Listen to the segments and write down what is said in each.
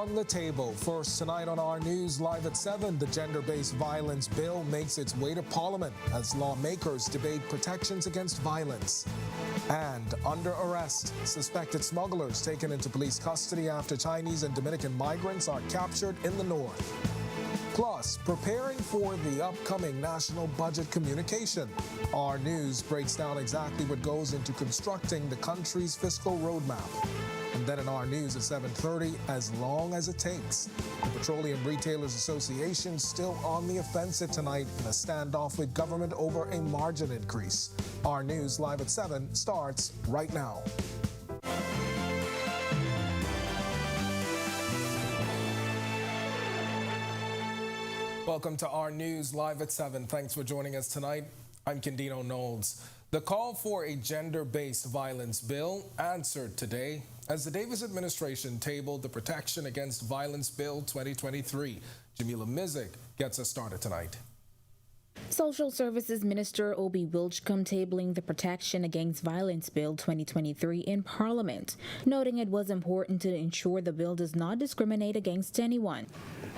on the table. First tonight on our news live at 7, the gender-based violence bill makes its way to Parliament as lawmakers debate protections against violence. And under arrest, suspected smugglers taken into police custody after Chinese and Dominican migrants are captured in the north. Plus, preparing for the upcoming national budget communication. Our news breaks down exactly what goes into constructing the country's fiscal roadmap. And then in our news at 7:30, as long as it takes. The Petroleum Retailers Association still on the offensive tonight in a standoff with government over a margin increase. Our news live at 7 starts right now. Welcome to our news live at 7. Thanks for joining us tonight. I'm Candino Knowles. The call for a gender-based violence bill answered today as the Davis administration tabled the Protection Against Violence Bill 2023. Jamila Mizik gets us started tonight. Social Services Minister Obi Wilchcombe tabling the Protection Against Violence Bill 2023 in Parliament, noting it was important to ensure the bill does not discriminate against anyone.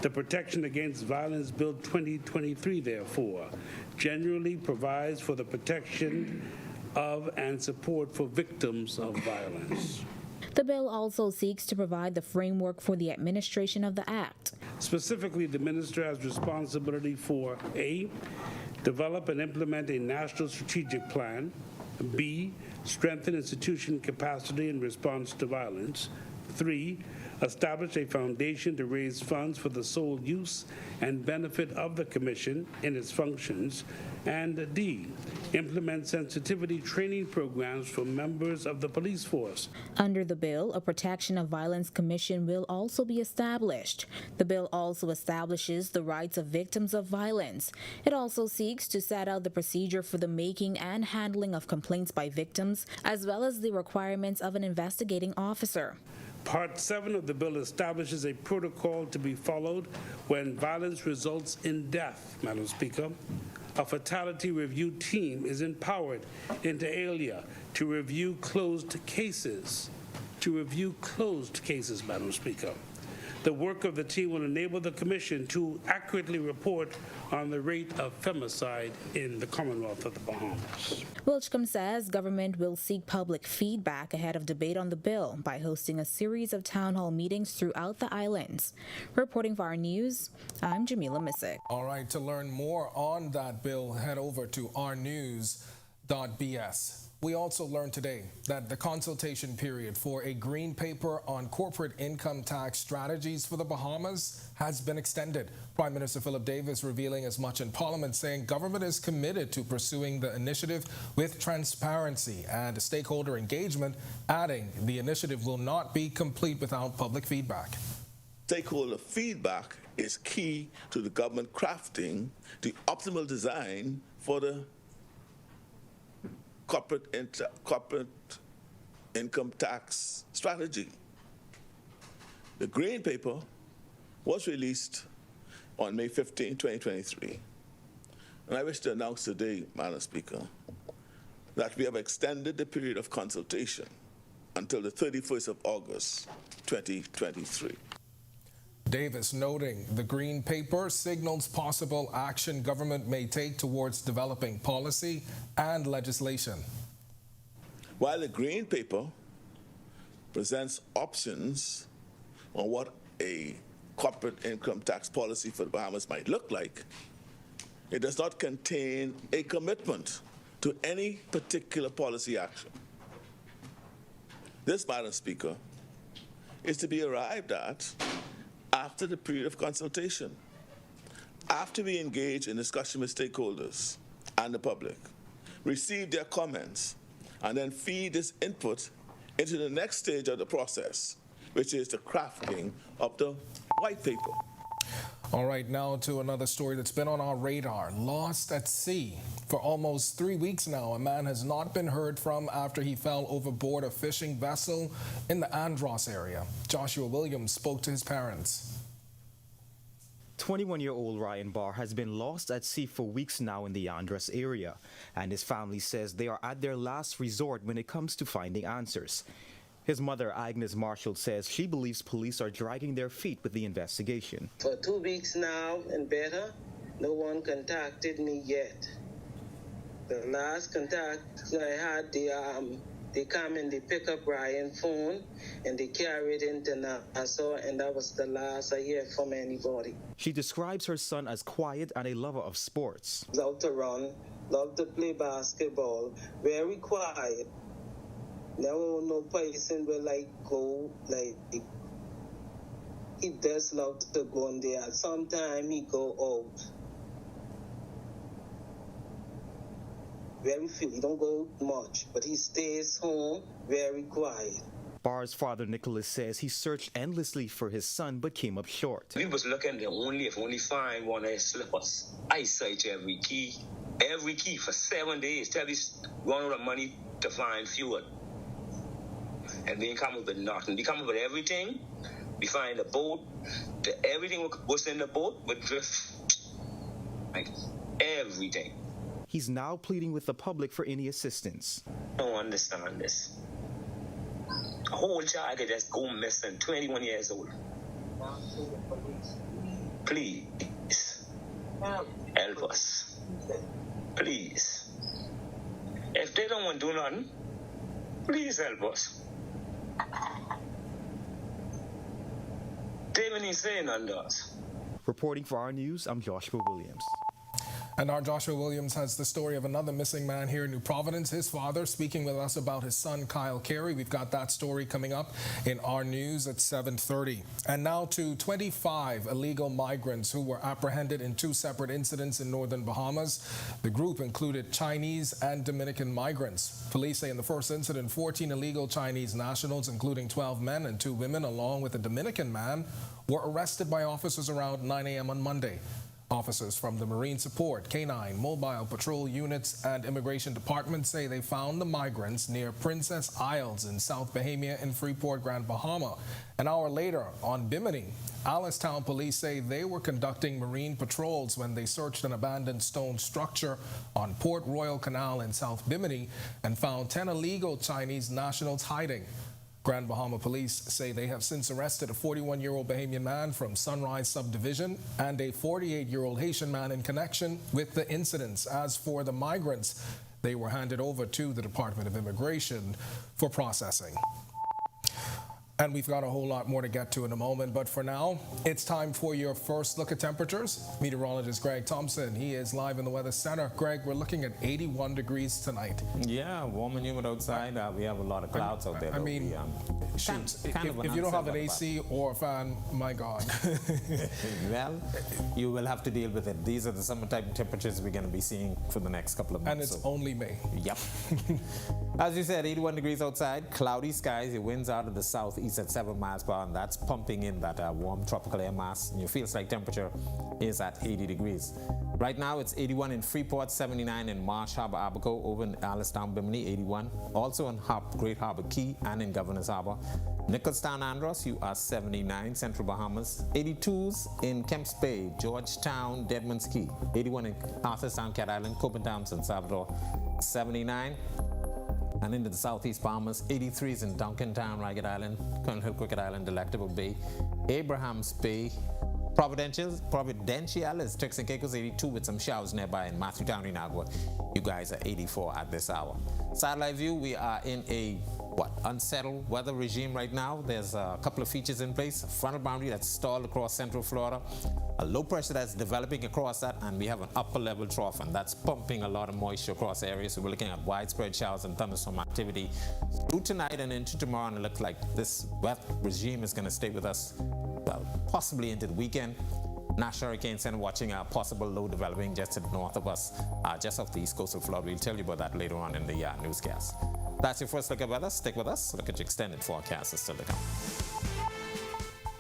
The Protection Against Violence Bill 2023, therefore, generally provides for the protection of and support for victims of violence. The bill also seeks to provide the framework for the administration of the Act. Specifically, the minister has responsibility for A, develop and implement a national strategic plan, B, strengthen institution capacity in response to violence, 3, establish a foundation to raise funds for the sole use and benefit of the Commission in its functions, and D, implement sensitivity training programs for members of the police force. Under the bill, a Protection of Violence Commission will also be established. The bill also establishes the rights of victims of violence. It also seeks to set out the procedure for the making and handling of complaints by victims, as well as the requirements of an investigating officer. Part 7 of the bill establishes a protocol to be followed when violence results in death, Madam Speaker. A fatality review team is empowered inter alia to review closed cases. Madam Speaker. The work of the team will enable the Commission to accurately report on the rate of femicide in the Commonwealth of the Bahamas. Wilchcombe says government will seek public feedback ahead of debate on the bill by hosting a series of town hall meetings throughout the islands. Reporting for our news, I'm Jamila Mizik. All right, to learn more on that bill, head over to ournews.bs. We also learned today that the consultation period for a green paper on corporate income tax strategies for the Bahamas has been extended. Prime Minister Philip Davis revealing as much in Parliament, saying government is committed to pursuing the initiative with transparency and stakeholder engagement, adding the initiative will not be complete without public feedback. Stakeholder feedback is key to the government crafting the optimal design for the corporate income tax strategy. The Green Paper was released on May 15, 2023. And I wish to announce today, Madam Speaker, that we have extended the period of consultation until the 31st of August, 2023. Davis noting the Green Paper signals possible action government may take towards developing policy and legislation. While the Green Paper presents options on what a corporate income tax policy for the Bahamas might look like, it does not contain a commitment to any particular policy action. This, Madam Speaker, is to be arrived at after the period of consultation, after we engage in discussion with stakeholders and the public, receive their comments, and then feed this input into the next stage of the process, which is the crafting of the white paper. All right, now to another story that's been on our radar. Lost at sea. For almost 3 weeks now, a man has not been heard from after he fell overboard a fishing vessel in the Andros area. Joshua Williams spoke to his parents. 21-year-old Ryan Barr has been lost at sea for weeks now in the Andros area, and his family says they are at their last resort when it comes to finding answers. His mother, Agnes Marshall, says she believes police are dragging their feet with the investigation. For 2 weeks now and better, no one contacted me yet. The last contact I had, they come and they pick up Ryan's phone and they carry it into Nassau, and that was the last I hear from anybody. She describes her son as quiet and a lover of sports. Loved to run, loved to play basketball, very quiet. No person will go, he does love to go in there. Sometimes he go out. Very few, he don't go much, but he stays home, very quiet. Barr's father, Nicholas, says he searched endlessly for his son but came up short. We was looking if only find one of his slippers. I search every key for 7 days. Tell us run out of money to find fuel. And we come up with nothing. We come up with everything. We find a boat. Everything was in the boat would drift. Like everything. He's now pleading with the public for any assistance. I don't understand this. A whole child could just go missing, 21 years old. Please, help us. Please. If they don't want to do nothing, please help us. They ain't saying nothing to us. Reporting for Our News, I'm Joshua Williams. And our Joshua Williams has the story of another missing man here in New Providence. His father speaking with us about his son, Kyle Carey. We've got that story coming up in Our News at 7:30. And now to 25 illegal migrants who were apprehended in 2 separate incidents in northern Bahamas. The group included Chinese and Dominican migrants. Police say in the first incident, 14 illegal Chinese nationals, including 12 men and 2 women, along with a Dominican man, were arrested by officers around 9 a.m. on Monday. Officers from the Marine Support, K-9, Mobile Patrol Units, and Immigration Department say they found the migrants near Princess Isles in South Bahamia in Freeport, Grand Bahama. An hour later, on Bimini, Allenstown police say they were conducting marine patrols when they searched an abandoned stone structure on Port Royal Canal in South Bimini and found 10 illegal Chinese nationals hiding. Grand Bahama police say they have since arrested a 41-year-old Bahamian man from Sunrise Subdivision and a 48-year-old Haitian man in connection with the incidents. As for the migrants, they were handed over to the Department of Immigration for processing. And we've got a whole lot more to get to in a moment, but for now, it's time for your first look at temperatures. Meteorologist Greg Thompson, he is live in the Weather Center. Greg, we're looking at 81 degrees tonight. Yeah, warm and humid outside. We have a lot of clouds out there. I mean, shoot, if you don't have an AC or a fan, my God. Well, you will have to deal with it. These are the summer-type temperatures we're going to be seeing for the next couple of months. And it's only May. Yep. As you said, 81 degrees outside, cloudy skies. It winds out of the southeast at 7 miles per hour, and that's pumping in that warm tropical air mass. And your feels-like temperature is at 80 degrees. Right now, it's 81 in Freeport, 79 in Marsh Harbor, Abaco, over in Allenstown, Bimini, 81. Also in Great Harbor Key and in Governor's Harbor. Nicholstown, Andros, you are 79, Central Bahamas. 82s in Kemps Bay, Georgetown, Deadman's Key. 81 in Arthurstown, Cat Island, Copentown, San Salvador, 79. And into the southeast Bahamas, 83s in Duncantown, Ragged Island, Colonel Hill, Crooked Island, Delectable Bay, Abrahams Bay, Providenciales, Turks and Caicos, 82 with some showers nearby in Matthewtown, Inagua. You guys are 84 at this hour. Satellite view, we are in a unsettled weather regime right now. There's a couple of features in place. A frontal boundary that's stalled across central Florida, a low pressure that's developing across that, and we have an upper level trough, and that's pumping a lot of moisture across areas. So we're looking at widespread showers and thunderstorm activity through tonight and into tomorrow, and it looks like this wet regime is going to stay with us possibly into the weekend. National Hurricane Center watching a possible low developing just to the north of us, just off the east coast of Florida. We'll tell you about that later on in the newscast. That's your first look at weather. Stick with us. Look at your extended forecast is still to come.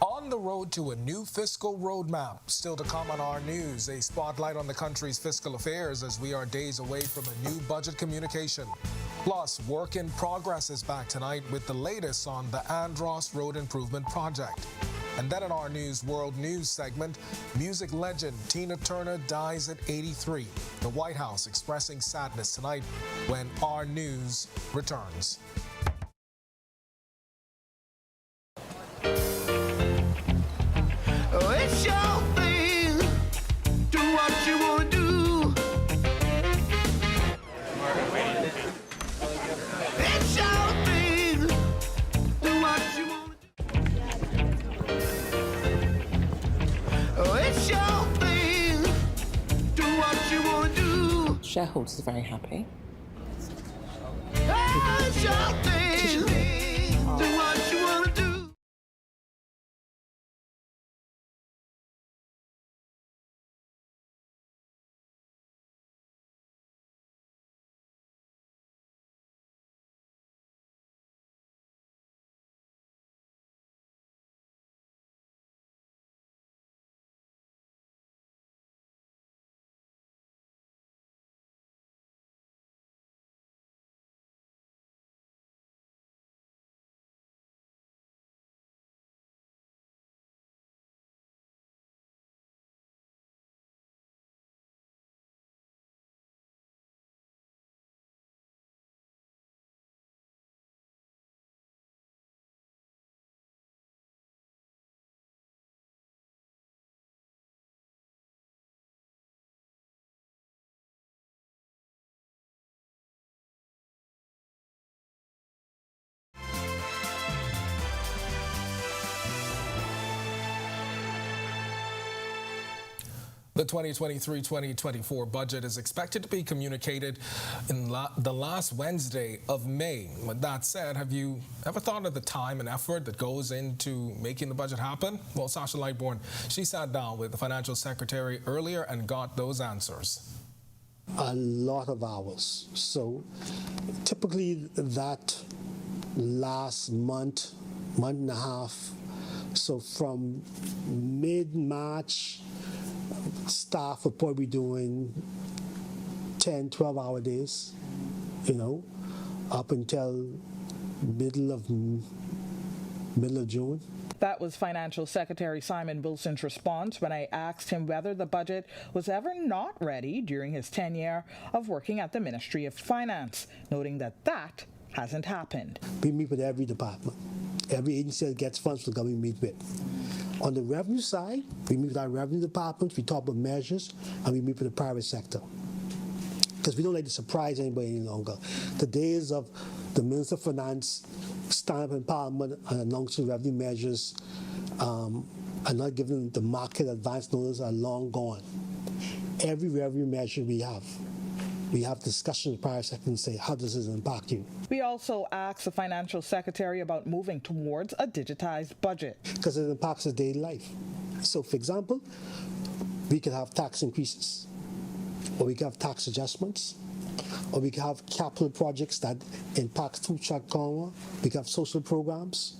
On the road to a new fiscal roadmap. Still to come on Our News, a spotlight on the country's fiscal affairs as we are days away from a new budget communication. Plus, Work in Progress is back tonight with the latest on the Andros Road Improvement Project. And then in Our News World News segment, music legend Tina Turner dies at 83. The White House expressing sadness tonight when Our News returns. shareholders are very happy. The 2023-2024 budget is expected to be communicated in the last Wednesday of May. With that said, have you ever thought of the time and effort that goes into making the budget happen? Well, Sasha Lightbourne, she sat down with the financial secretary earlier and got those answers. A lot of hours. So typically that last month and a half, so from mid-March, staff will probably be doing 10, 12-hour days, up until middle of June. That was Financial Secretary Simon Wilson's response when I asked him whether the budget was ever not ready during his tenure of working at the Ministry of Finance, noting that hasn't happened. We meet with every department. Every agency that gets funds from the government we meet with. On the revenue side, we meet with our revenue departments, we talk about measures, and we meet with the private sector. Because we don't like to surprise anybody any longer. The days of the Minister of Finance standing up in Parliament and announcing revenue measures and not giving the market advance notice are long gone. Every revenue measure we have discussions with the private sector and say, how does this impact you? We also asked the Financial Secretary about moving towards a digitized budget. Because it impacts his daily life. So, for example, we could have tax increases, or we could have tax adjustments, or we could have capital projects that impact food-track corner. We could have social programs.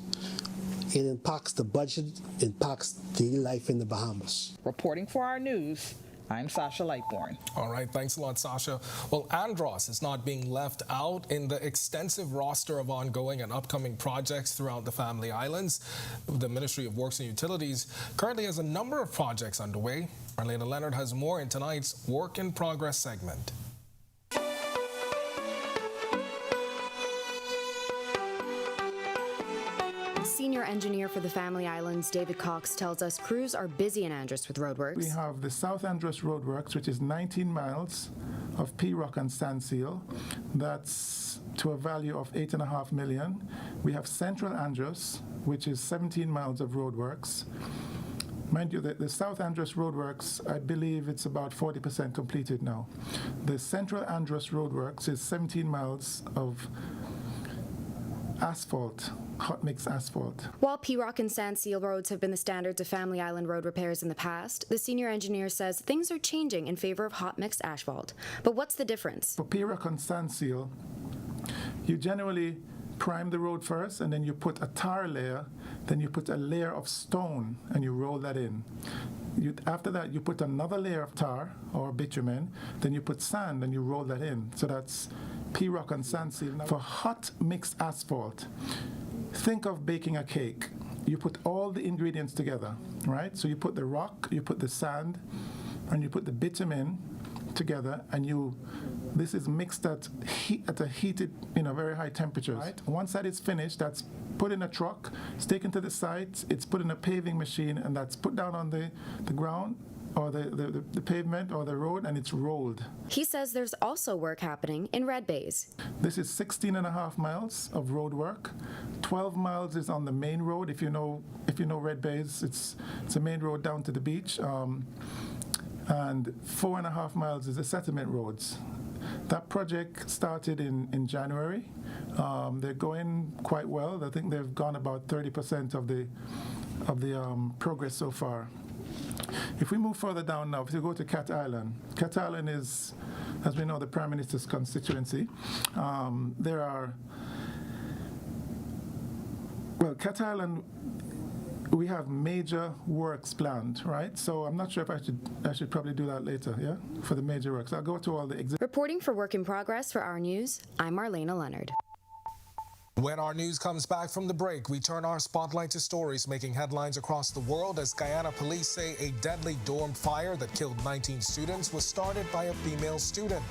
It impacts the budget, impacts daily life in the Bahamas. Reporting for Our News, I'm Sasha Lightbourne. All right, thanks a lot, Sasha. Well, Andros is not being left out in the extensive roster of ongoing and upcoming projects throughout the Family Islands. The Ministry of Works and Utilities currently has a number of projects underway. Marlena Leonard has more in tonight's Work in Progress segment. Senior engineer for the Family Islands, David Cox, tells us crews are busy in Andros with roadworks. We have the South Andros Roadworks, which is 19 miles of P-rock and sand seal. That's to a value of $8.5 million. We have Central Andros, which is 17 miles of roadworks. Mind you, the South Andros Roadworks, I believe it's about 40% completed now. The Central Andros Roadworks is 17 miles of asphalt, hot mix asphalt. While P-rock and sand seal roads have been the standards of Family Island road repairs in the past, the senior engineer says things are changing in favor of hot mix asphalt. But what's the difference? For P-rock and sand seal, you generally prime the road first, and then you put a tar layer, then you put a layer of stone, and you roll that in. After that, you put another layer of tar or bitumen, then you put sand, and you roll that in. So that's P-rock and sand seal. Now, for hot mixed asphalt, think of baking a cake. You put all the ingredients together, right? So you put the rock, you put the sand, and you put the bitumen together, and this is mixed at a heated, very high temperatures. Right? Once that is finished, that's put in a truck, it's taken to the site, it's put in a paving machine, and that's put down on the ground or the pavement or the road, and it's rolled. He says there's also work happening in Red Bays. This is 16.5 miles of road work. 12 miles is on the main road. If you know Red Bays, it's a main road down to the beach. And 4.5 miles is the settlement roads. That project started in January. They're going quite well. I think they've gone about 30% of the progress so far. If we move further down now, if you go to Cat Island is, as we know, the Prime Minister's constituency. Cat Island, we have major works planned, right? So I'm not sure if I should probably do that later, yeah, for the major works. I'll go to all the Reporting for Work in Progress for Our News, I'm Marlena Leonard. When our news comes back from the break, we turn our spotlight to stories making headlines across the world as Guyana police say a deadly dorm fire that killed 19 students was started by a female student.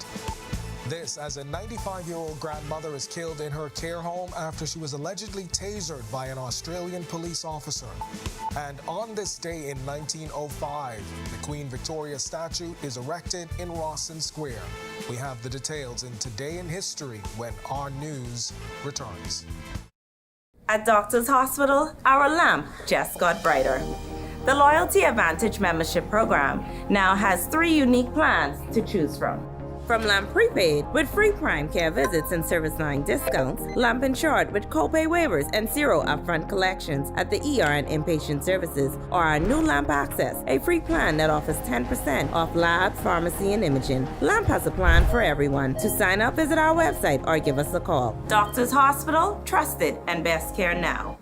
This as a 95-year-old grandmother is killed in her care home after she was allegedly tasered by an Australian police officer. And on this day in 1905, the Queen Victoria statue is erected in Rawson Square. We have the details in Today in History when our news returns. At Doctors Hospital, our lamp just got brighter. The Loyalty Advantage membership program now has 3 unique plans to choose from. From Lamp Prepaid with free prime care visits and service line discounts, Lamp Insured with copay waivers and 0 upfront collections at the ER and inpatient services, or our new Lamp Access, a free plan that offers 10% off labs, pharmacy, and imaging. Lamp has a plan for everyone. To sign up, visit our website or give us a call. Doctors Hospital, trusted and best care now.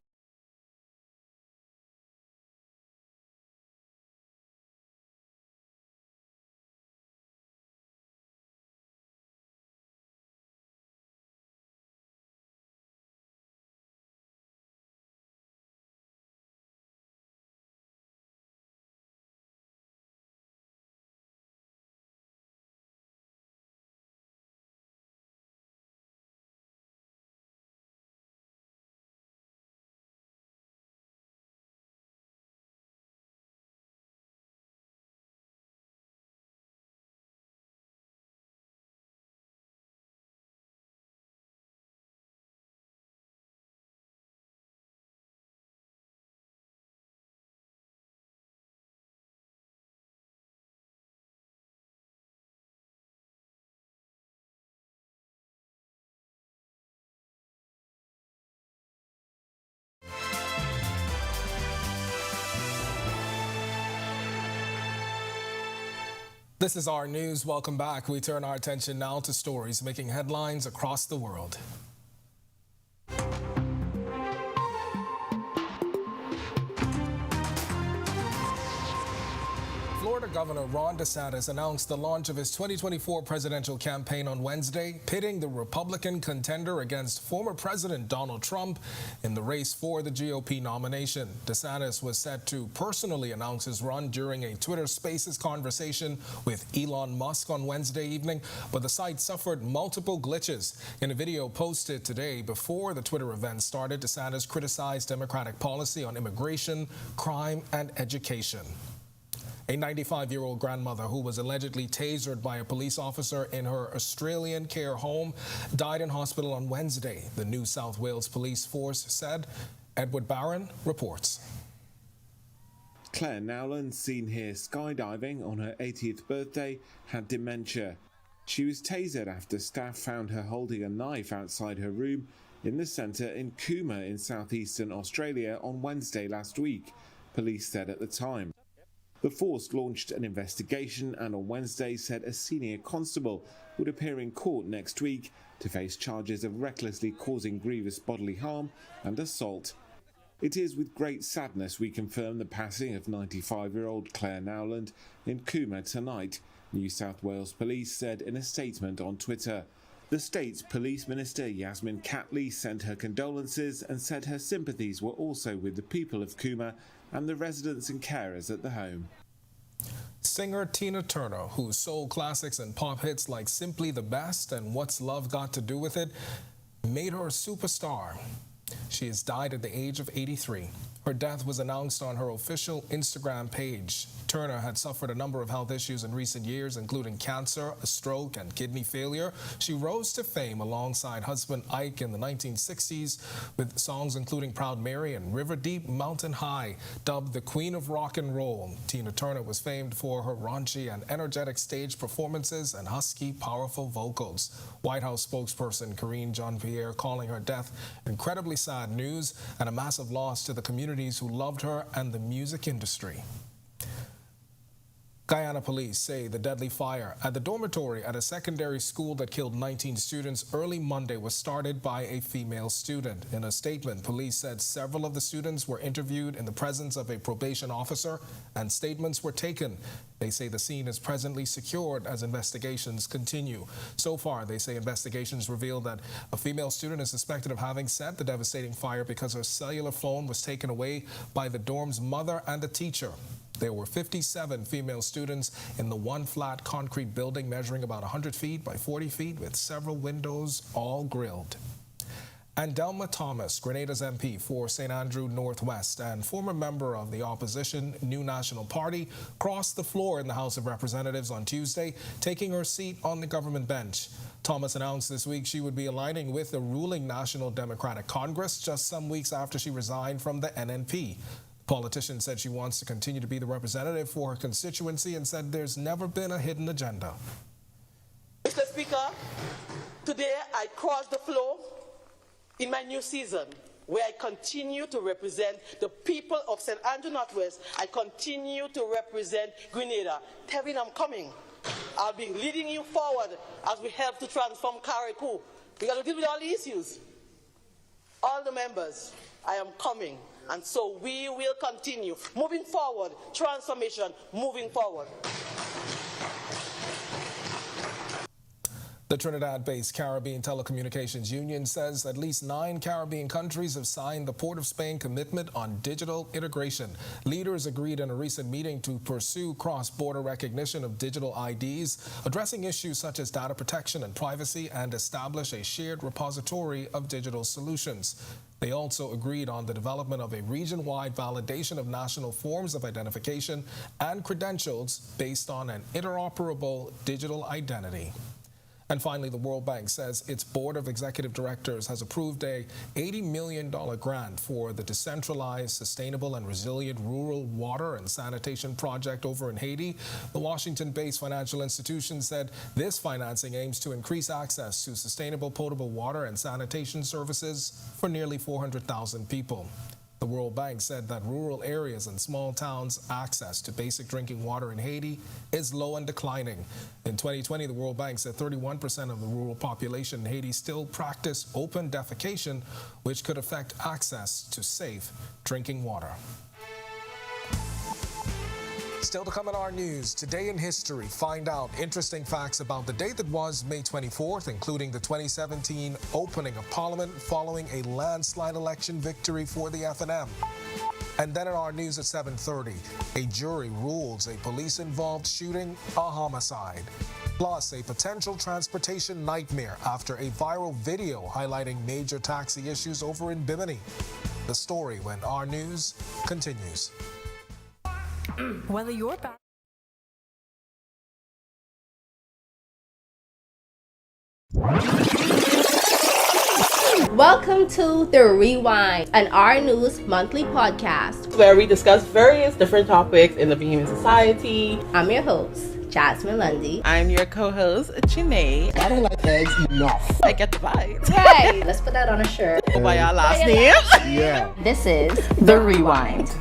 This is our news. Welcome back. We turn our attention now to stories making headlines across the world. Florida Governor Ron DeSantis announced the launch of his 2024 presidential campaign on Wednesday, pitting the Republican contender against former President Donald Trump in the race for the GOP nomination. DeSantis was set to personally announce his run during a Twitter Spaces conversation with Elon Musk on Wednesday evening, but the site suffered multiple glitches. In a video posted today before the Twitter event started, DeSantis criticized Democratic policy on immigration, crime, and education. A 95-year-old grandmother who was allegedly tasered by a police officer in her Australian care home died in hospital on Wednesday, the New South Wales Police Force said. Edward Barron reports. Claire Nowland, seen here skydiving on her 80th birthday, had dementia. She was tasered after staff found her holding a knife outside her room in the centre in Cooma in southeastern Australia on Wednesday last week, police said at the time. The force launched an investigation and on Wednesday said a senior constable would appear in court next week to face charges of recklessly causing grievous bodily harm and assault. It is with great sadness we confirm the passing of 95-year-old Claire Nowland in Cooma tonight, New South Wales Police said in a statement on Twitter. The state's Police Minister Yasmin Catley sent her condolences and said her sympathies were also with the people of Cooma and the residents and carers at the home. Singer Tina Turner, whose soul classics and pop hits like Simply the Best and What's Love Got to Do With It made her a superstar. She has died at the age of 83. Her death was announced on her official Instagram page. Turner had suffered a number of health issues in recent years, including cancer, a stroke, and kidney failure. She rose to fame alongside husband Ike in the 1960s with songs including Proud Mary and River Deep, Mountain High. Dubbed the Queen of Rock and Roll, Tina Turner was famed for her raunchy and energetic stage performances and husky, powerful vocals. White House spokesperson Karine Jean-Pierre calling her death incredibly sad news and a massive loss to the communities who loved her and the music industry. Guyana police say the deadly fire at the dormitory at a secondary school that killed 19 students early Monday was started by a female student. In a statement, police said several of the students were interviewed in the presence of a probation officer and statements were taken. They say the scene is presently secured as investigations continue. So far, they say investigations reveal that a female student is suspected of having set the devastating fire because her cellular phone was taken away by the dorm's mother and a teacher. There were 57 female students in the one flat concrete building measuring about 100 feet by 40 feet with several windows, all grilled. And Delma Thomas, Grenada's MP for St. Andrew Northwest and former member of the opposition New National Party, crossed the floor in the House of Representatives on Tuesday, taking her seat on the government bench. Thomas announced this week she would be aligning with the ruling National Democratic Congress just some weeks after she resigned from the NNP. The politician said she wants to continue to be the representative for her constituency and said there's never been a hidden agenda. Mr. Speaker, today I cross the floor in my new season, where I continue to represent the people of St. Andrew Northwest. I continue to represent Grenada. Tevin, I'm coming. I'll be leading you forward as we help to transform Carriacou. We got to deal with all the issues. All the members, I am coming. And so we will continue moving forward, transformation, moving forward. The Trinidad-based Caribbean Telecommunications Union says at least 9 Caribbean countries have signed the Port of Spain commitment on digital integration. Leaders agreed in a recent meeting to pursue cross-border recognition of digital IDs, addressing issues such as data protection and privacy, and establish a shared repository of digital solutions. They also agreed on the development of a region-wide validation of national forms of identification and credentials based on an interoperable digital identity. And finally, the World Bank says its board of executive directors has approved a $80 million grant for the decentralized, sustainable, and resilient rural water and sanitation project over in Haiti. The Washington-based financial institution said this financing aims to increase access to sustainable potable water and sanitation services for nearly 400,000 people. The World Bank said that rural areas and small towns' access to basic drinking water in Haiti is low and declining. In 2020, the World Bank said 31% of the rural population in Haiti still practice open defecation, which could affect access to safe drinking water. Still to come in our news, today in history, find out interesting facts about the day that was May 24th, including the 2017 opening of Parliament following a landslide election victory for the FNM. And then in our news at 7:30, a jury rules a police-involved shooting a homicide. Plus, a potential transportation nightmare after a viral video highlighting major taxi issues over in Bimini. The story when our news continues. Whether you're back. Welcome to The Rewind, an Our News monthly podcast where we discuss various different topics in the Bahamian society. I'm your host, Jasmine Lundy. I'm your co-host, Janae. I don't like eggs enough. I get the vibes. Right, let's put that on a shirt. Go by our last name. Yeah. This is The Rewind.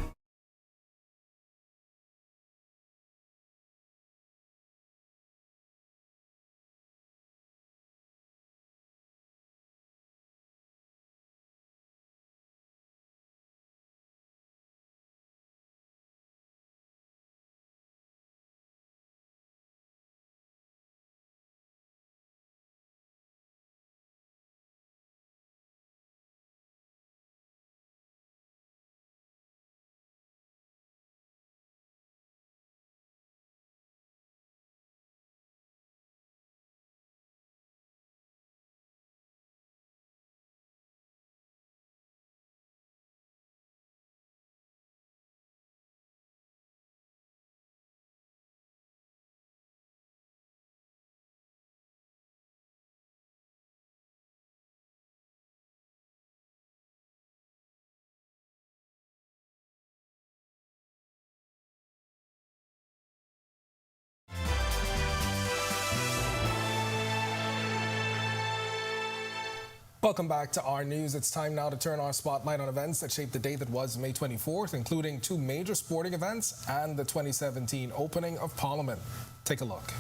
Welcome back to Our News. It's time now to turn our spotlight on events that shaped the day that was May 24th, including two major sporting events and the 2017 opening of Parliament. Take a look.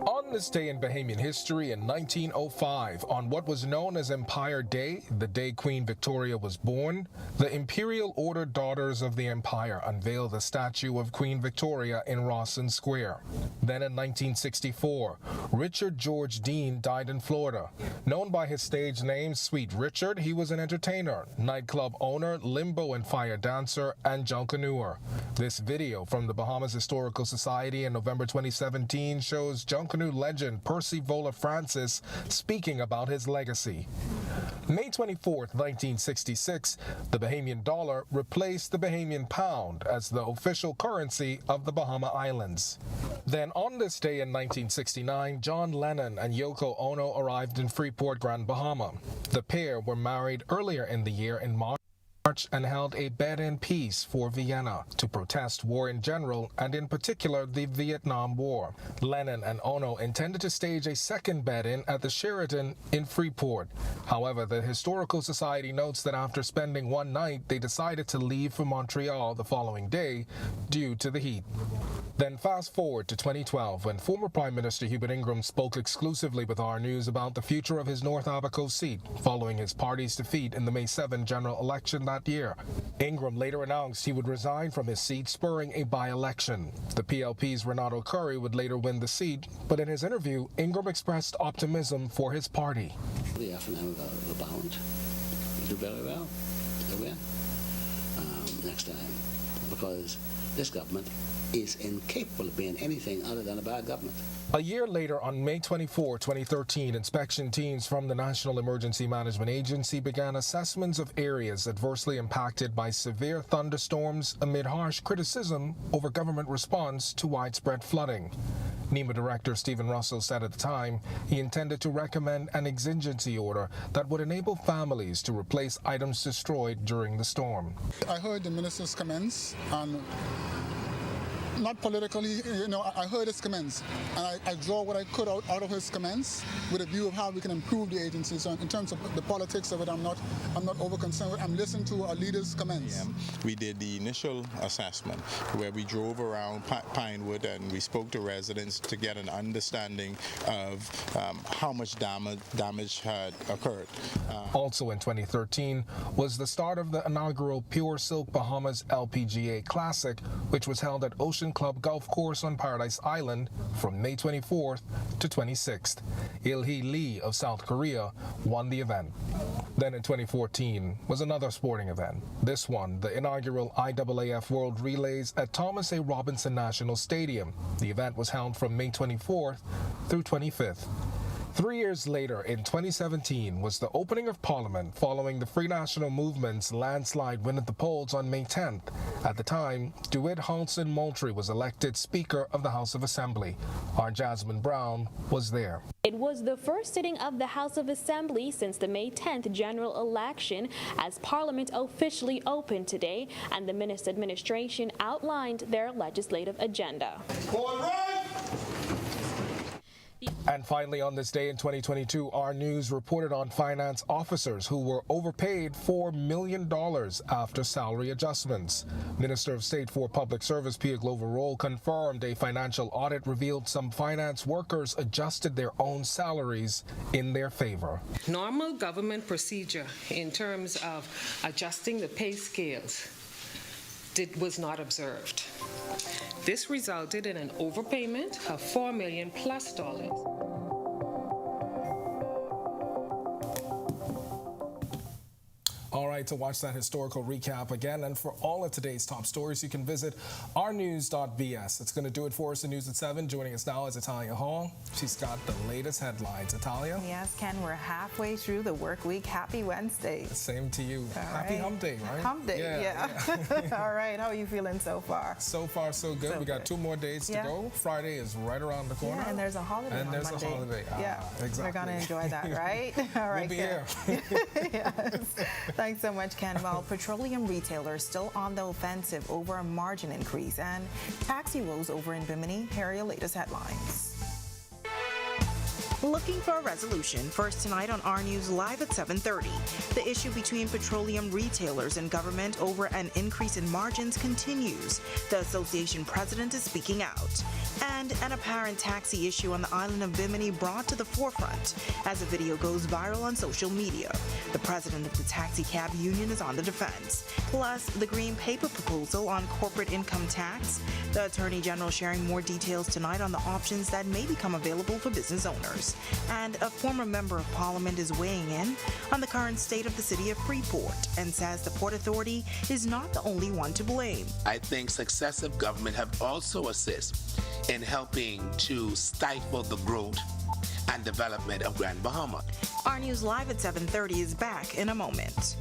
On this day in Bahamian history in 1905, on what was known as Empire Day, the day Queen Victoria was born, the Imperial Order Daughters of the Empire unveiled the statue of Queen Victoria in Rawson Square. Then in 1964, Richard George Dean died in Florida. Known by his stage name Sweet Richard, he was an entertainer, nightclub owner, limbo and fire dancer, and junkanooer. This video from the Bahamas Historical Society in November 2017 shows junkanoo legend Percy Vola Francis speaking about his legacy. May 24th, 1966, the Bahamian dollar replaced the Bahamian pound as the official currency of the Bahama Islands. Then on this day in 1969, John Lennon and Yoko Ono arrived in Freeport, Grand Bahama. The pair were married earlier in the year in March and held a bed-in peace for Vienna to protest war in general and in particular the Vietnam War. Lennon and Ono intended to stage a second bed-in at the Sheraton in Freeport. However, the Historical Society notes that after spending one night, they decided to leave for Montreal the following day due to the heat. Then fast forward to 2012 when former Prime Minister Hubert Ingram spoke exclusively with Our News about the future of his North Abaco seat following his party's defeat in the May 7 general election that year. Ingram later announced he would resign from his seat, spurring a by-election. The PLP's Renato Curry would later win the seat, but in his interview, Ingram expressed optimism for his party. We often have a balance. We do very well. They win next time, because this government is incapable of being anything other than a bad government. A year later, on May 24, 2013, inspection teams from the National Emergency Management Agency began assessments of areas adversely impacted by severe thunderstorms amid harsh criticism over government response to widespread flooding. NEMA Director Stephen Russell said at the time he intended to recommend an exigency order that would enable families to replace items destroyed during the storm. I heard the minister's comments on not politically, I heard his comments, and I draw what I could out of his comments with a view of how we can improve the agency. So in terms of the politics of it, I'm not over concerned with. I'm listening to our leaders' comments. Yeah. We did the initial assessment where we drove around Pinewood and we spoke to residents to get an understanding of how much damage had occurred. Also in 2013 was the start of the inaugural Pure Silk Bahamas LPGA Classic, which was held at Ocean Club Golf Course on Paradise Island from May 24th to 26th. Il-hee Lee of South Korea won the event. Then in 2014 was another sporting event. This one, the inaugural IAAF World Relays at Thomas A. Robinson National Stadium. The event was held from May 24th through 25th. 3 years later, in 2017, was the opening of Parliament following the Free National Movement's landslide win at the polls on May 10th. At the time, DeWitt Halson Moultrie was elected Speaker of the House of Assembly. Our Jasmine Brown was there. It was the first sitting of the House of Assembly since the May 10th general election as Parliament officially opened today, and the Minister administration outlined their legislative agenda. And finally, on this day in 2022, Our News reported on finance officers who were overpaid $4 million after salary adjustments. Minister of State for Public Service Pia Glover-Roll confirmed a financial audit revealed some finance workers adjusted their own salaries in their favor. Normal government procedure in terms of adjusting the pay scales was not observed. This resulted in an overpayment of $4 million plus. All right, to watch that historical recap again and for all of today's top stories, you can visit ournews.bs. It's going to do it for us in News at 7. Joining us now is Italia Hall. She's got the latest headlines. Italia? Yes, Ken, we're halfway through the work week. Happy Wednesday. Same to you. All Happy right. Hump Day, right? Hump Day, yeah. All right, how are you feeling so far? So far, so good. We got 2 more days to go. Friday is right around the corner. Yeah, and there's a holiday on Monday. A holiday. Yeah, exactly. We're going to enjoy that, right? All right, we'll be here. Yes. Thanks so so much, Ken. Well, petroleum retailers still on the offensive over a margin increase and taxi woes over in Bimini. Here are your latest headlines. Looking for a resolution. First tonight on Our News Live at 7:30. The issue between petroleum retailers and government over an increase in margins continues. The association president is speaking out. And an apparent taxi issue on the island of Bimini brought to the forefront as a video goes viral on social media. The president of the taxi cab union is on the defense. Plus, the green paper proposal on corporate income tax. The attorney general sharing more details tonight on the options that may become available for business owners. And a former member of parliament is weighing in on the current state of the city of Freeport and says the Port Authority is not the only one to blame. I think successive government have also assisted in helping to stifle the growth and development of Grand Bahama. Our News Live at 7:30 is back in a moment.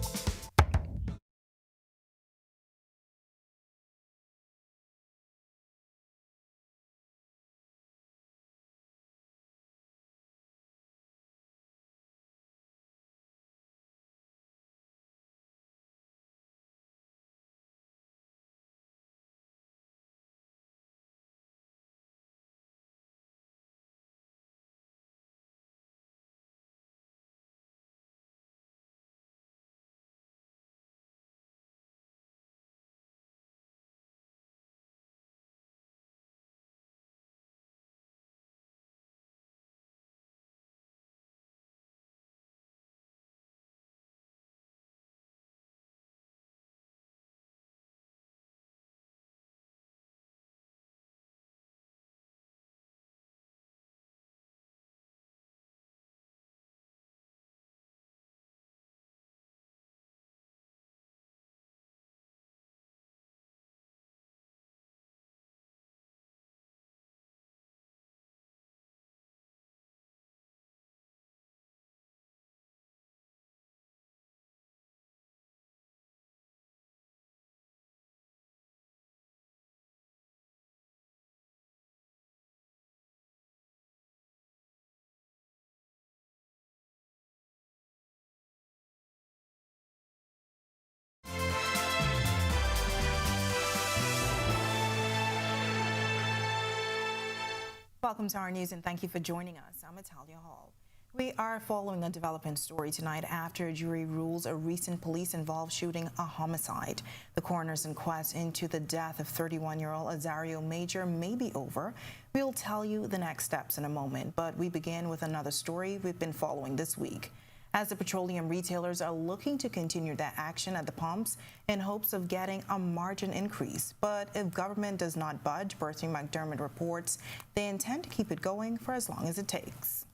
Welcome to Our News and thank you for joining us. I'm Atalia Hall. We are following a developing story tonight after a jury rules a recent police-involved shooting a homicide. The coroner's inquest into the death of 31-year-old Azario Major may be over. We'll tell you the next steps in a moment, but we begin with another story we've been following this week. As the petroleum retailers are looking to continue their action at the pumps in hopes of getting a margin increase. But if government does not budge, Bertie McDermott reports they intend to keep it going for as long as it takes.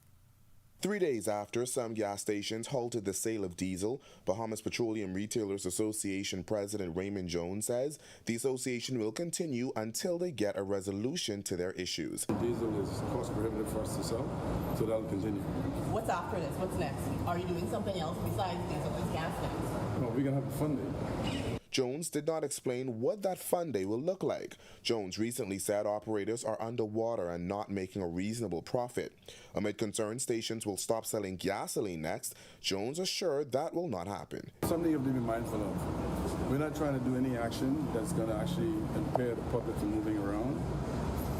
3 days after some gas stations halted the sale of diesel, Bahamas Petroleum Retailers Association President Raymond Jones says the association will continue until they get a resolution to their issues. Diesel is cost prohibitive for us to sell, so that'll continue. What's after this? What's next? Are you doing something else besides diesel and gas tax? No, we're going to have a fund day. Jones did not explain what that fund day will look like. Jones recently said operators are underwater and not making a reasonable profit. Amid concern stations will stop selling gasoline next, Jones assured that will not happen. Something you have to be mindful of. We're not trying to do any action that's going to actually impair the public from moving around.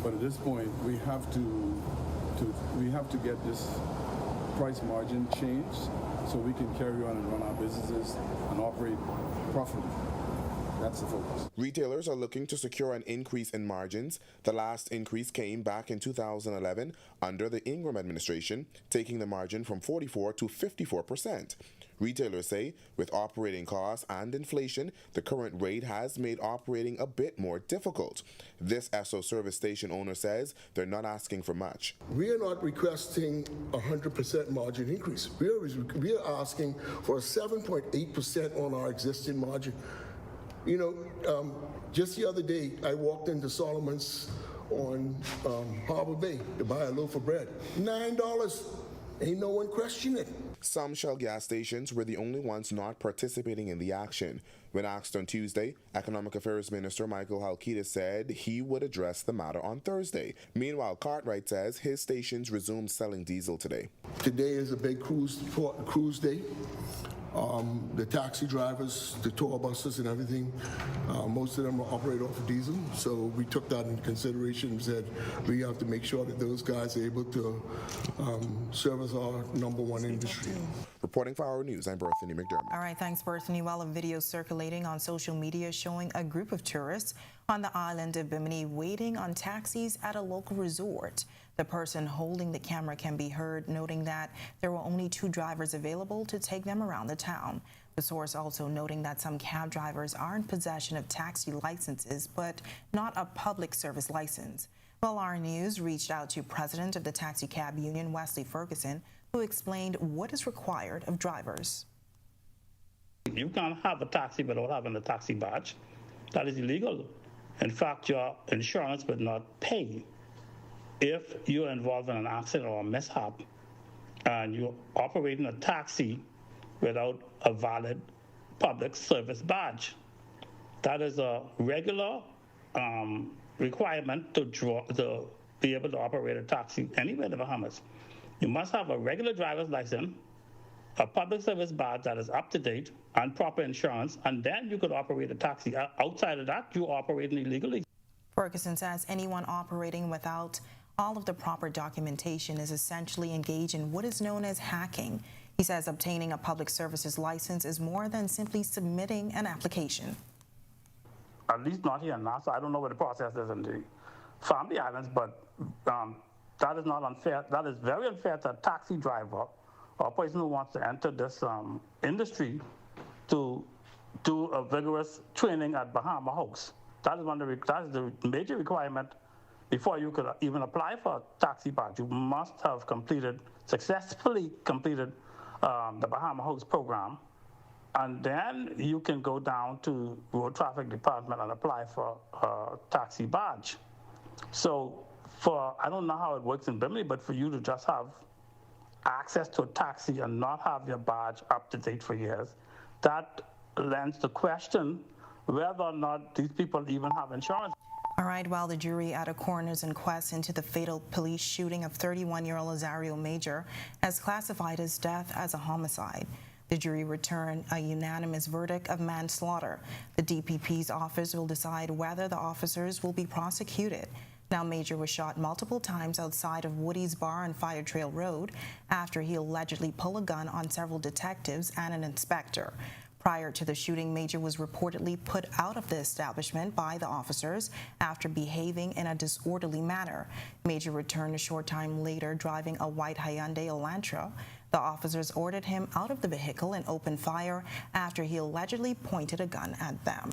But at this point, we have to get this price margin changed so we can carry on and run our businesses and operate profitably. That's the focus. Retailers are looking to secure an increase in margins. The last increase came back in 2011 under the Ingram administration, taking the margin from 44 to 54%. Retailers say with operating costs and inflation, the current rate has made operating a bit more difficult. This Esso service station owner says they're not asking for much. We are not requesting a 100% margin increase. We are asking for a 7.8% on our existing margin. You know, just the other day, I walked into Solomon's on Harbor Bay to buy a loaf of bread. $9. Ain't no one questioning it. Some Shell gas stations were the only ones not participating in the action. When asked on Tuesday, Economic Affairs Minister Michael Halkitis said he would address the matter on Thursday. Meanwhile, Cartwright says his stations resumed selling diesel today. Today is a big cruise day. The taxi drivers, the tour buses and everything, most of them operate off of diesel. So we took that into consideration and said we have to make sure that those guys are able to service our #1 industry. Reporting for Our News, I'm Berthany McDermott. All right, thanks, Berthany. While a video circulating on social media showing a group of tourists on the island of Bimini waiting on taxis at a local resort. The person holding the camera can be heard noting that there were only 2 drivers available to take them around the town. The source also noting that some cab drivers are in possession of taxi licenses, but not a public service license. Well, Our News reached out to President of the Taxi Cab Union, Wesley Ferguson, who explained what is required of drivers. You can't have a taxi without having a taxi badge. That is illegal. In fact, your insurance would not pay if you're involved in an accident or a mishap and you're operating a taxi without a valid public service badge. That is a regular requirement to be able to operate a taxi anywhere in the Bahamas. You must have a regular driver's license, a public service badge that is up to date, and proper insurance, and then you could operate a taxi. Outside of that, you're operating illegally. Ferguson says anyone operating without all of the proper documentation is essentially engaged in what is known as hacking. He says obtaining a public services license is more than simply submitting an application. At least not here in Nassau. I don't know what the process is in the Family Islands, but that is not unfair. That is very unfair to a taxi driver or a person who wants to enter this industry to do a vigorous training at Bahama House. That is the major requirement before you could even apply for a taxi badge. You must have successfully completed the Bahama House program, and then you can go down to Road Traffic Department and apply for a taxi badge. So I don't know how it works in Bimini, but for you to just have access to a taxi and not have your badge up to date for years, that lends to question whether or not these people even have insurance. All right, while the jury at a coroner's inquest into the fatal police shooting of 31-year-old Azario Major has classified his death as a homicide. The jury returned a unanimous verdict of manslaughter. The DPP's office will decide whether the officers will be prosecuted. Now, Major was shot multiple times outside of Woody's Bar on Fire Trail Road after he allegedly pulled a gun on several detectives and an inspector. Prior to the shooting, Major was reportedly put out of the establishment by the officers after behaving in a disorderly manner. Major returned a short time later driving a white Hyundai Elantra. The officers ordered him out of the vehicle and opened fire after he allegedly pointed a gun at them.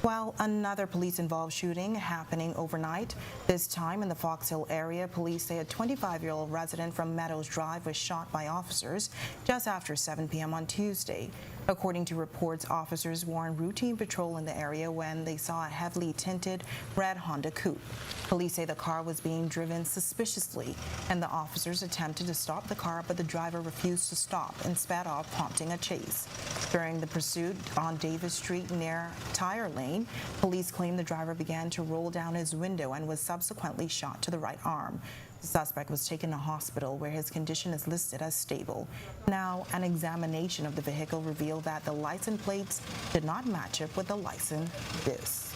While another police-involved shooting happening overnight, this time in the Fox Hill area, police say a 25-year-old resident from Meadows Drive was shot by officers just after 7 p.m. on Tuesday. According to reports, officers were on routine patrol in the area when they saw a heavily tinted red Honda Coupe. Police say the car was being driven suspiciously, and the officers attempted to stop the car, but the driver refused to stop and sped off, prompting a chase. During the pursuit on Davis Street near Tire Lane, police claim the driver began to roll down his window and was subsequently shot to the right arm. The suspect was taken to hospital where his condition is listed as stable. Now, an examination of the vehicle revealed that the license plates did not match up with the license BIS.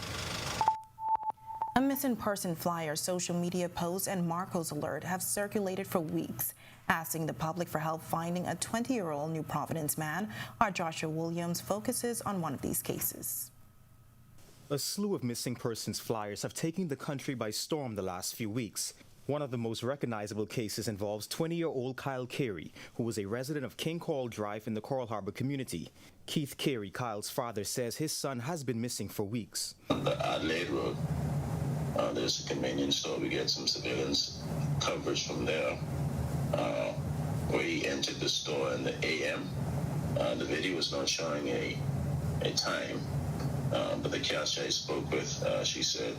A missing person flyer, social media post, and Marcos alert have circulated for weeks, asking the public for help finding a 20-year-old New Providence man. Our Joshua Williams focuses on one of these cases. A slew of missing persons flyers have taken the country by storm the last few weeks. One of the most recognizable cases involves 20-year-old Kyle Carey, who was a resident of King Coral Drive in the Coral Harbor community. Keith Carey, Kyle's father, says his son has been missing for weeks. On the Adelaide Road, there's a convenience store. We get some surveillance coverage from there, where he entered the store in the AM. The video was not showing a time, but the cashier I spoke with, she said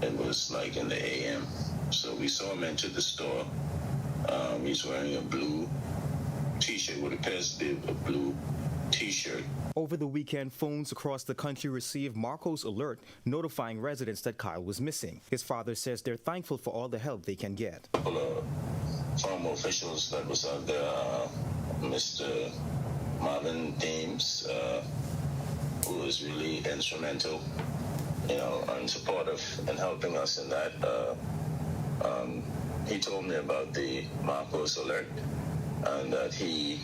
it was like in the AM. So we saw him enter the store. He's wearing a blue T-shirt, what appears to be a blue T-shirt. Over the weekend, phones across the country received Marcos alert notifying residents that Kyle was missing. His father says they're thankful for all the help they can get. A couple of former officials that was out there, Mr. Marvin Dames, who was really instrumental, and supportive in helping us in that. He told me about the Marcos alert and that he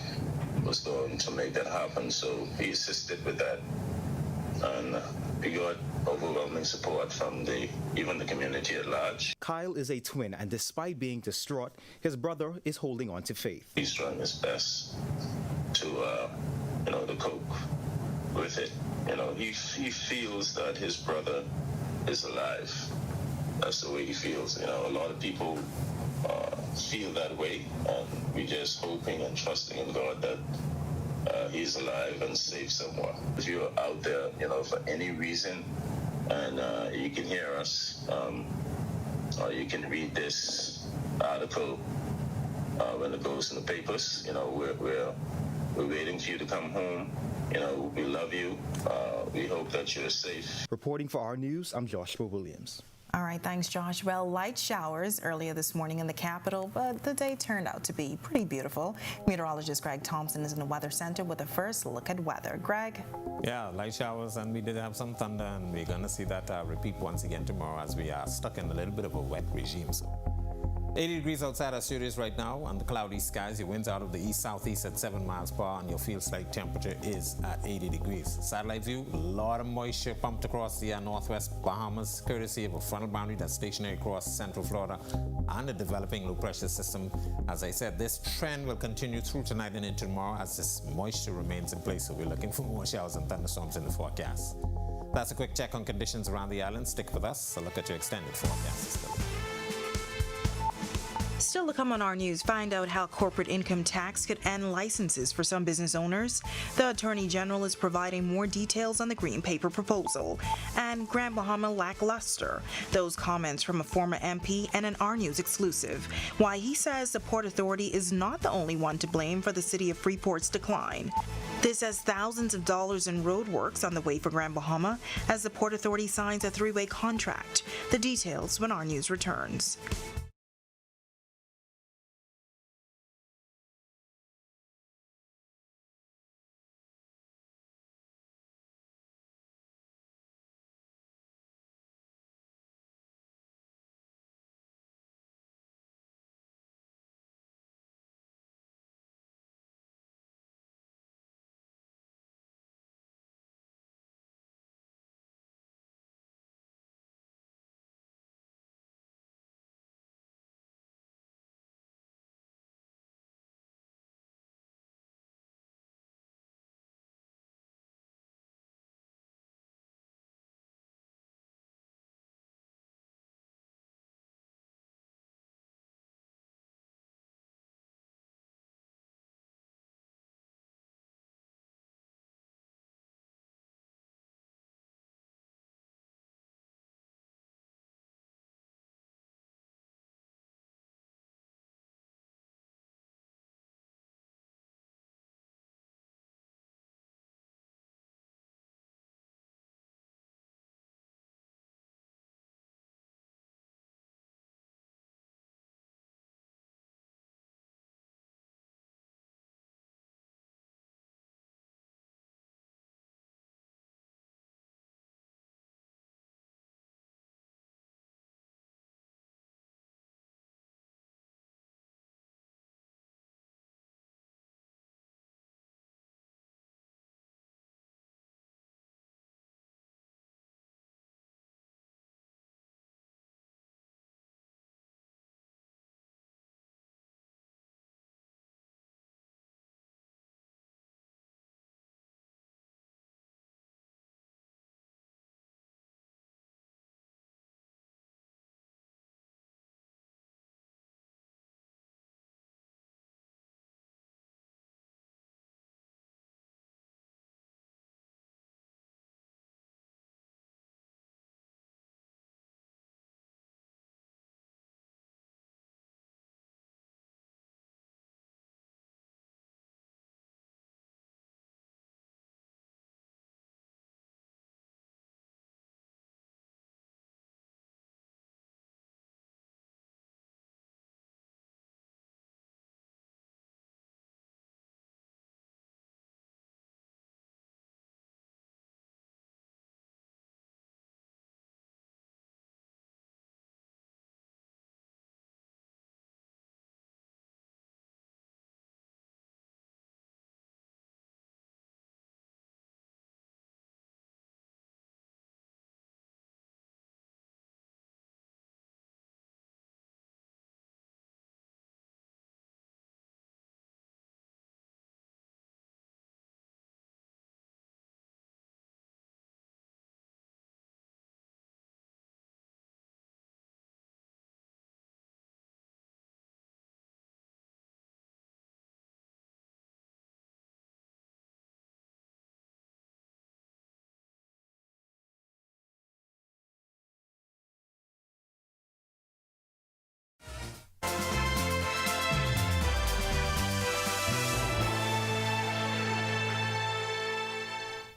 was going to make that happen, so he assisted with that. And we got overwhelming support from even the community at large. Kyle is a twin, and despite being distraught, his brother is holding on to faith. He's trying his best to, to cope with it. He feels that his brother is alive. That's the way he feels. A lot of people feel that way, and we're just hoping and trusting in God that he's alive and safe somewhere. If you're out there, for any reason, and you can hear us, or you can read this article when it goes in the papers, we're waiting for you to come home. We love you. We hope that you're safe. Reporting for Our News, I'm Joshua Williams. All right, thanks, Josh. Well, light showers earlier this morning in the capital, but the day turned out to be pretty beautiful. Meteorologist Greg Thompson is in the Weather Center with a first look at weather. Greg? Yeah, light showers, and we did have some thunder, and we're going to see that repeat once again tomorrow as we are stuck in a little bit of a wet regime. So 80 degrees outside our studios right now under cloudy skies. Your winds out of the east-southeast at 7 miles per hour, and your field slight temperature is at 80 degrees. Satellite view, a lot of moisture pumped across the northwest Bahamas, courtesy of a frontal boundary that's stationary across central Florida and a developing low-pressure system. As I said, this trend will continue through tonight and into tomorrow as this moisture remains in place, so we're looking for more showers and thunderstorms in the forecast. That's a quick check on conditions around the island. Stick with us. A look at your extended forecast. Still to come on Our News, find out how corporate income tax could end licenses for some business owners. The Attorney General is providing more details on the Green Paper proposal. And Grand Bahama lackluster. Those comments from a former MP and an Our News exclusive. Why he says the Port Authority is not the only one to blame for the city of Freeport's decline. This has thousands of dollars in roadworks on the way for Grand Bahama as the Port Authority signs a 3-way contract. The details when Our News returns.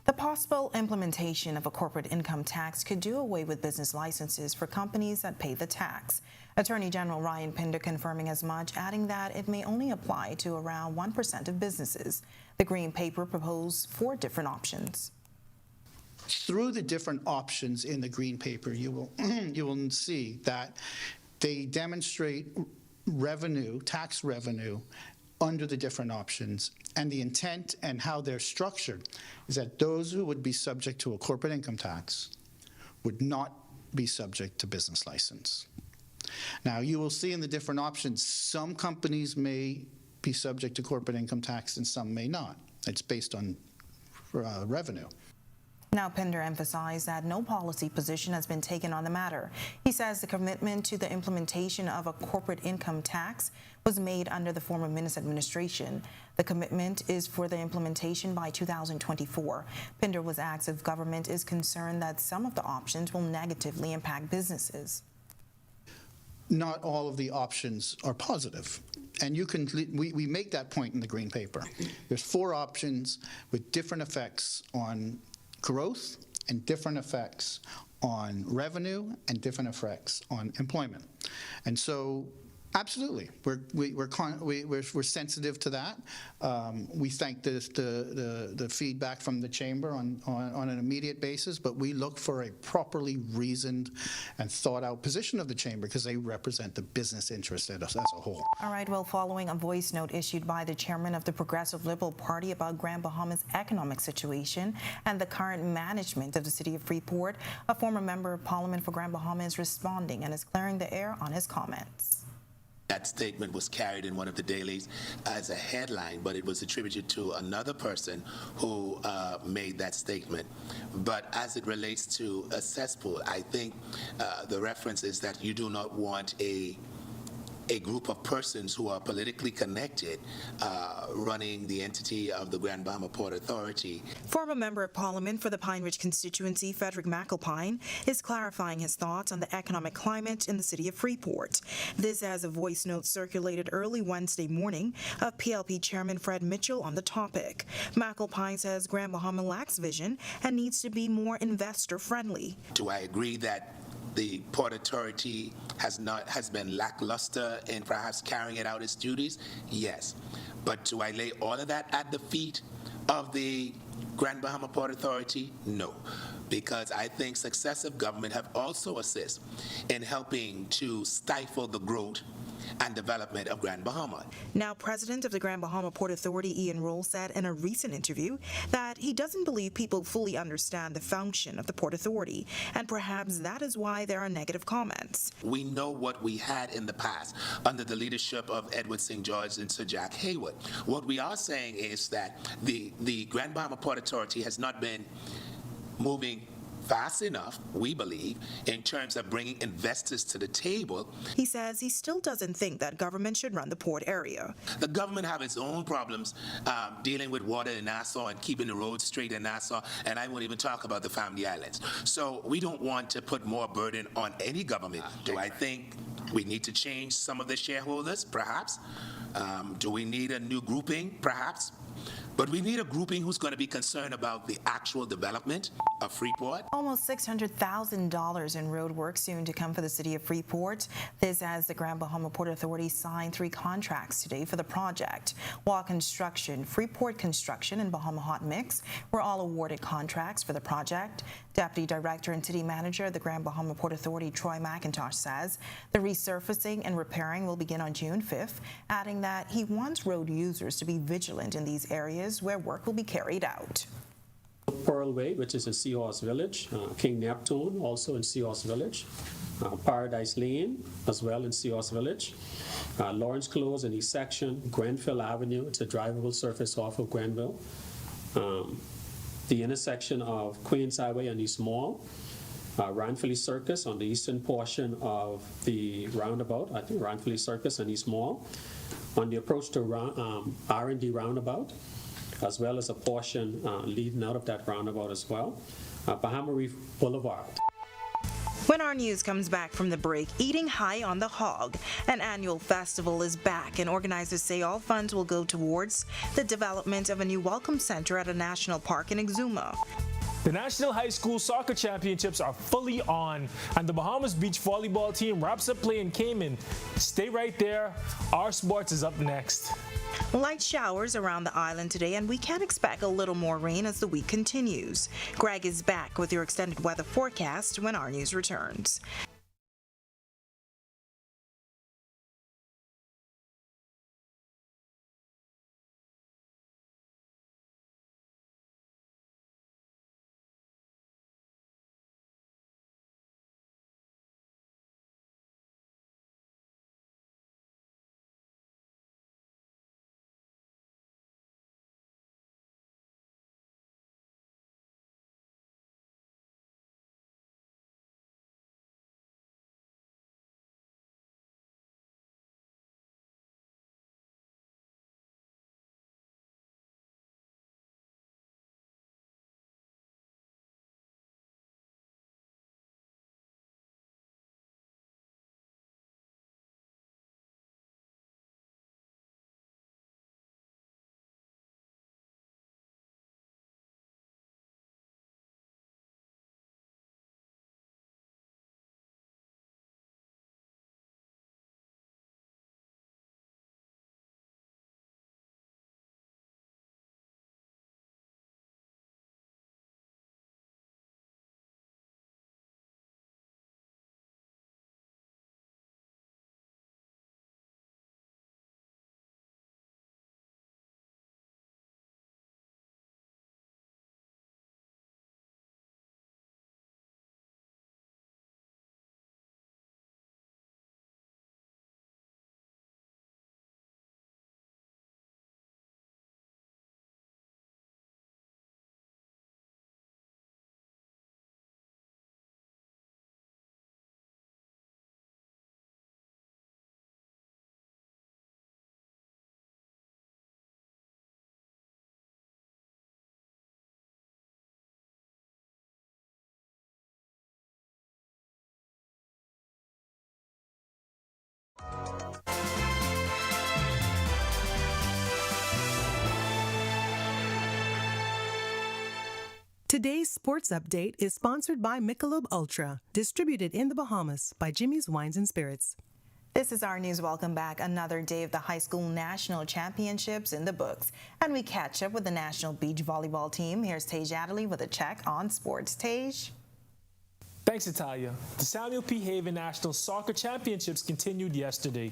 The possible implementation of a corporate income tax could do away with business licenses for companies that pay the tax. Attorney General Ryan Pinder confirming as much, adding that it may only apply to around 1% of businesses. The Green Paper proposed 4 different options. Through the different options in the Green Paper, you will see that they demonstrate revenue, tax revenue, under the different options, and the intent and how they're structured is that those who would be subject to a corporate income tax would not be subject to business license. Now, you will see in the different options, some companies may be subject to corporate income tax and some may not. It's based on revenue. Now, Pinder emphasized that no policy position has been taken on the matter. He says the commitment to the implementation of a corporate income tax was made under the former Minnis administration. The commitment is for the implementation by 2024. Pinder was asked if government is concerned that some of the options will negatively impact businesses. Not all of the options are positive. And we make that point in the Green Paper. There's 4 options with different effects on growth and different effects on revenue and different effects on employment. And so absolutely, we're sensitive to that. We thank the feedback from the chamber on an immediate basis, but we look for a properly reasoned and thought out position of the chamber because they represent the business interest as a whole. All right, well, following a voice note issued by the chairman of the Progressive Liberal Party about Grand Bahama's economic situation and the current management of the city of Freeport, a former member of Parliament for Grand Bahama is responding and is clearing the air on his comments. That statement was carried in one of the dailies as a headline, but it was attributed to another person who made that statement. But as it relates to a cesspool, I think the reference is that you do not want a group of persons who are politically connected running the entity of the Grand Bahama Port Authority. Former Member of Parliament for the Pine Ridge constituency, Frederick McAlpine, is clarifying his thoughts on the economic climate in the city of Freeport. This as a voice note circulated early Wednesday morning of PLP Chairman Fred Mitchell on the topic. McAlpine says Grand Bahama lacks vision and needs to be more investor-friendly. Do I agree that the Port Authority has been lackluster in perhaps carrying out its duties? Yes. But do I lay all of that at the feet of the Grand Bahama Port Authority? No. Because I think successive government have also assisted in helping to stifle the growth and development of Grand Bahama. Now, President of the Grand Bahama Port Authority, Ian Roll, said in a recent interview that he doesn't believe people fully understand the function of the Port Authority, and perhaps that is why there are negative comments. We know what we had in the past under the leadership of Edward St. George and Sir Jack Haywood. What we are saying is that the Grand Bahama Port Authority has not been moving fast enough, we believe, in terms of bringing investors to the table. He says he still doesn't think that government should run the port area. The government have its own problems dealing with water in Nassau and keeping the roads straight in Nassau, and I won't even talk about the Family Islands. So we don't want to put more burden on any government. Do I think we need to change some of the shareholders? Perhaps. Do we need a new grouping? Perhaps. But we need a grouping who's going to be concerned about the actual development of Freeport. Almost $600,000 in road work soon to come for the city of Freeport. This as the Grand Bahama Port Authority signed 3 contracts today for the project. While construction, Freeport Construction, and Bahama Hot Mix were all awarded contracts for the project. Deputy Director and City Manager of the Grand Bahama Port Authority, Troy McIntosh, says the resurfacing and repairing will begin on June 5th, adding that he wants road users to be vigilant in these areas where work will be carried out. Pearl Way, which is in Seahorse Village, King Neptune, also in Seahorse Village, Paradise Lane, as well in Seahorse Village, Lawrence Close in East Section, Grenville Avenue, it's a drivable surface off of Grenville, the intersection of Queens Highway and East Mall, Ranfilly Circus on the eastern portion of the roundabout, I think Ranfilly Circus and East Mall, on the approach to R&D roundabout, as well as a portion leading out of that roundabout as well, Bahama Reef Boulevard. When our news comes back from the break, eating high on the hog. An annual festival is back, and organizers say all funds will go towards the development of a new welcome center at a national park in Exuma. The National High School Soccer Championships are fully on, and the Bahamas Beach volleyball team wraps up play in Cayman. Stay right there. Our Sports is up next. Light showers around the island today, and we can expect a little more rain as the week continues. Greg is back with your extended weather forecast when our news returns. Today's sports update is sponsored by Michelob Ultra, distributed in the Bahamas by Jimmy's Wines and Spirits. This is our news. Welcome back. Another day of the high school national championships in the books. And we catch up with the national beach volleyball team. Here's Tej Adderley with a check on sports. Tej? Thanks, Italia. The Samuel P. Haven National Soccer Championships continued yesterday.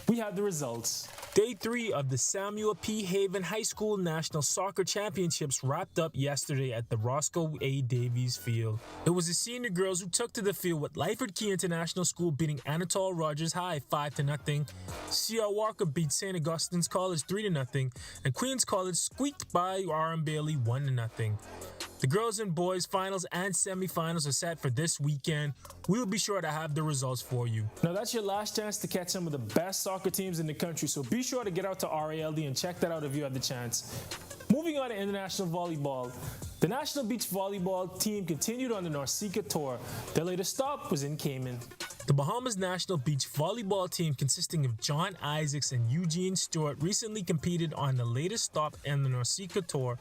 We have the results. Day 3 of the Samuel P. Haven High School National Soccer Championships wrapped up yesterday at the Roscoe A. Davies Field. It was the senior girls who took to the field with Lyford Key International School beating Anatole Rogers High 5-0. C.R. Walker beat St. Augustine's College 3-0, and Queens College squeaked by R.M. Bailey 1-0. The girls and boys finals and semifinals are set for this weekend. We'll be sure to have the results for you. Now that's your last chance to catch some of the best soccer teams in the country, so be sure to get out to RALD and check that out if you have the chance. Moving on to international volleyball. The National Beach Volleyball team continued on the Nausicaa Tour. Their latest stop was in Cayman. The Bahamas National Beach Volleyball team, consisting of John Isaacs and Eugene Stewart, recently competed on the latest stop in the Nausicaa Tour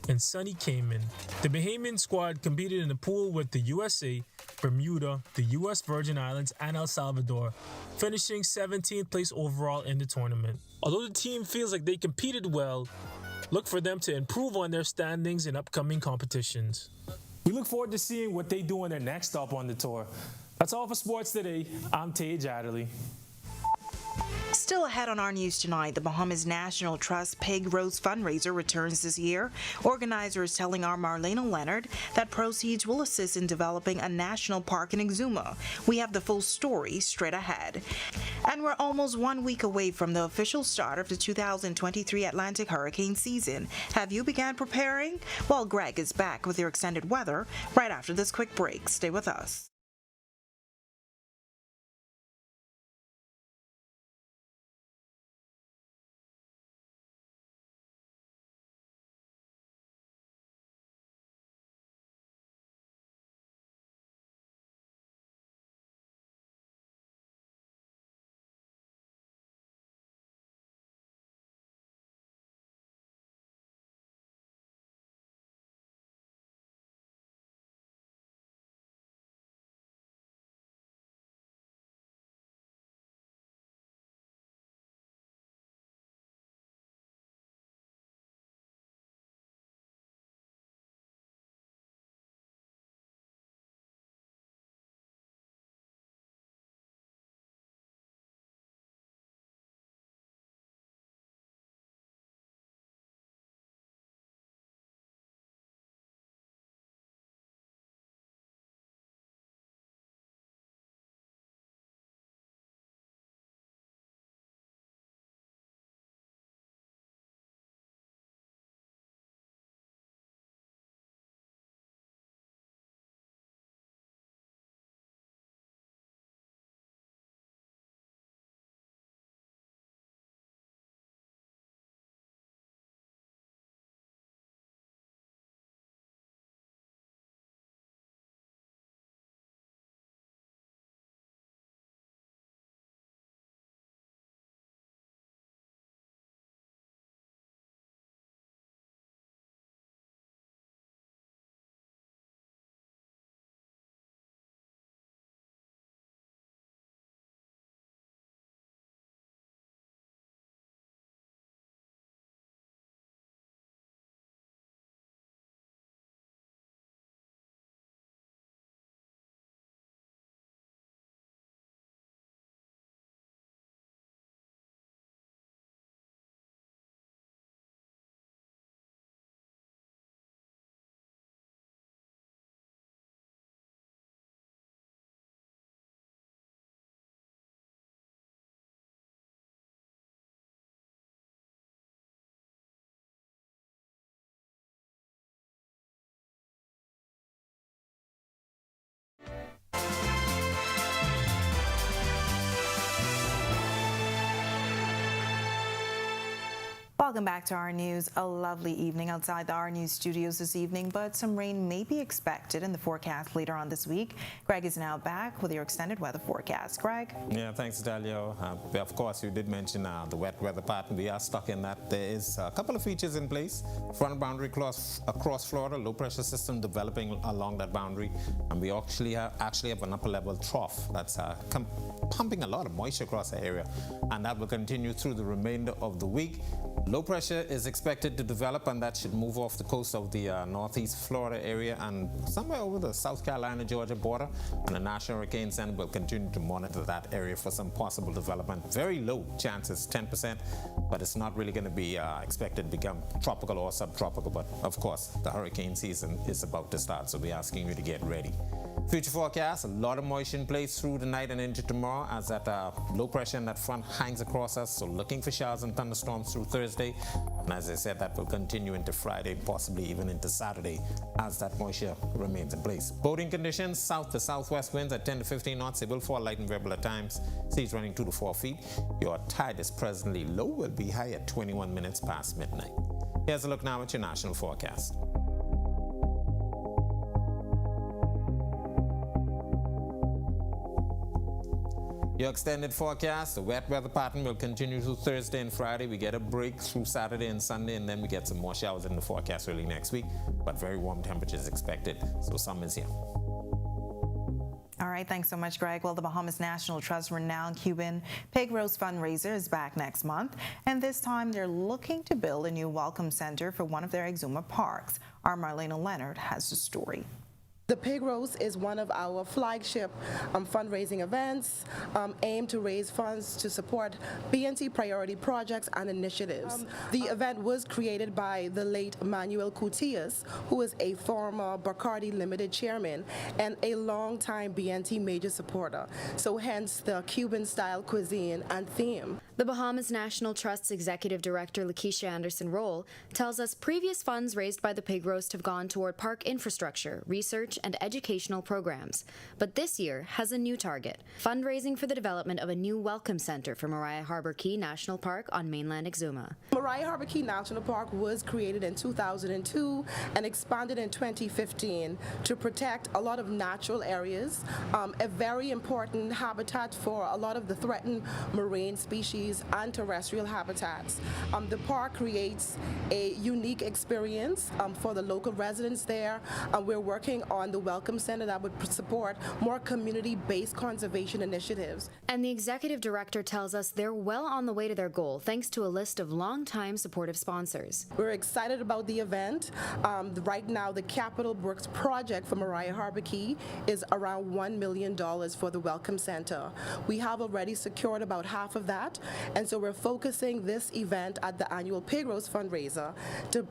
in sunny Cayman. The Bahamian squad competed in the pool with the USA, Bermuda, the U.S. Virgin Islands, and El Salvador, finishing 17th place overall in the tournament. Although the team feels like they competed well, look for them to improve on their standings in upcoming competitions. We look forward to seeing what they do on their next stop on the tour. That's all for sports today. I'm Tej Adderley. Still ahead on our news tonight, the Bahamas National Trust Pig Roast fundraiser returns this year. Organizers telling our Marlena Leonard that proceeds will assist in developing a national park in Exuma. We have the full story straight ahead. And we're almost 1 week away from the official start of the 2023 Atlantic hurricane season. Have you begun preparing? Well, Greg is back with your extended weather right after this quick break. Stay with us. Welcome back to Our News. A lovely evening outside the Our News studios this evening, but some rain may be expected in the forecast later on this week. Greg is now back with your extended weather forecast. Greg? Yeah, thanks, Dalia. Of course, you did mention the wet weather pattern. We are stuck in that. There is a couple of features in place. Front boundary across Florida, low pressure system developing along that boundary, and we actually have an upper level trough that's pumping a lot of moisture across the area, and that will continue through the remainder of the week. Low pressure is expected to develop, and that should move off the coast of the northeast Florida area and somewhere over the South Carolina-Georgia border. And the National Hurricane Center will continue to monitor that area for some possible development. Very low chances, 10%, but it's not really going to be expected to become tropical or subtropical. But of course, the hurricane season is about to start, so we're asking you to get ready. Future forecast, a lot of moisture in place through the night and into tomorrow as that low pressure and that front hangs across us. So looking for showers and thunderstorms through Thursday. And as I said, that will continue into Friday, possibly even into Saturday as that moisture remains in place. Boating conditions, south to southwest winds at 10 to 15 knots. They will fall light and variable at times. Seas running 2 to 4 feet. Your tide is presently low, will be high at 21 minutes past midnight. Here's a look now at your national forecast. Your extended forecast, the wet weather pattern will continue through Thursday and Friday. We get a break through Saturday and Sunday, and then we get some more showers in the forecast early next week, but very warm temperatures expected, so summer's here. All right, thanks so much, Greg. Well, the Bahamas National Trust renowned Cuban pig roast fundraiser is back next month, and this time they're looking to build a new welcome center for one of their Exuma parks. Our Marlena Leonard has the story. The pig roast is one of our flagship fundraising events aimed to raise funds to support BNT priority projects and initiatives. The event was created by the late Manuel Cutias, who is a former Bacardi Limited chairman and a longtime BNT major supporter, so hence the Cuban-style cuisine and theme. The Bahamas National Trust's Executive Director, Lakeisha Anderson-Roll, tells us previous funds raised by the pig roast have gone toward park infrastructure, research, and educational programs. But this year has a new target, fundraising for the development of a new welcome center for Mariah Harbor Key National Park on mainland Exuma. Mariah Harbor Key National Park was created in 2002 and expanded in 2015 to protect a lot of natural areas, a very important habitat for a lot of the threatened marine species and terrestrial habitats. The park creates a unique experience for the local residents there. We're working on the Welcome Center that would support more community-based conservation initiatives. And the executive director tells us they're well on the way to their goal thanks to a list of longtime supportive sponsors. We're excited about the event. Right now, the capital works project for Mariah Harbor Key is around $1 million for the Welcome Center. We have already secured about half of that. And so we're focusing this event at the annual pig roast fundraiser to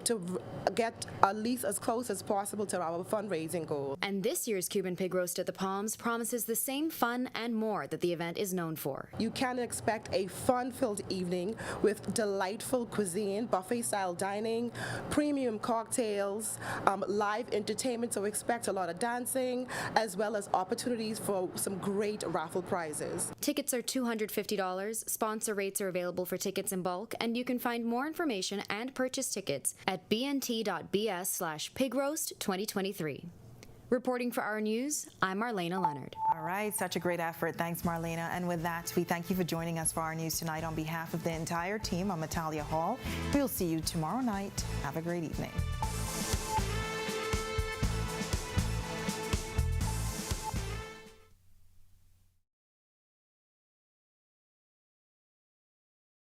get at least as close as possible to our fundraising goal. And this year's Cuban pig roast at the Palms promises the same fun and more that the event is known for. You can expect a fun-filled evening with delightful cuisine, buffet-style dining, premium cocktails, live entertainment, so expect a lot of dancing, as well as opportunities for some great raffle prizes. Tickets are $250. Sponsor rates are available for tickets in bulk, and you can find more information and purchase tickets at bnt.bs/pigroast2023. Reporting for Our News, I'm Marlena Leonard. All right, such a great effort. Thanks, Marlena. And with that, we thank you for joining us for Our News tonight. On behalf of the entire team, I'm Natalia Hall. We'll see you tomorrow night. Have a great evening.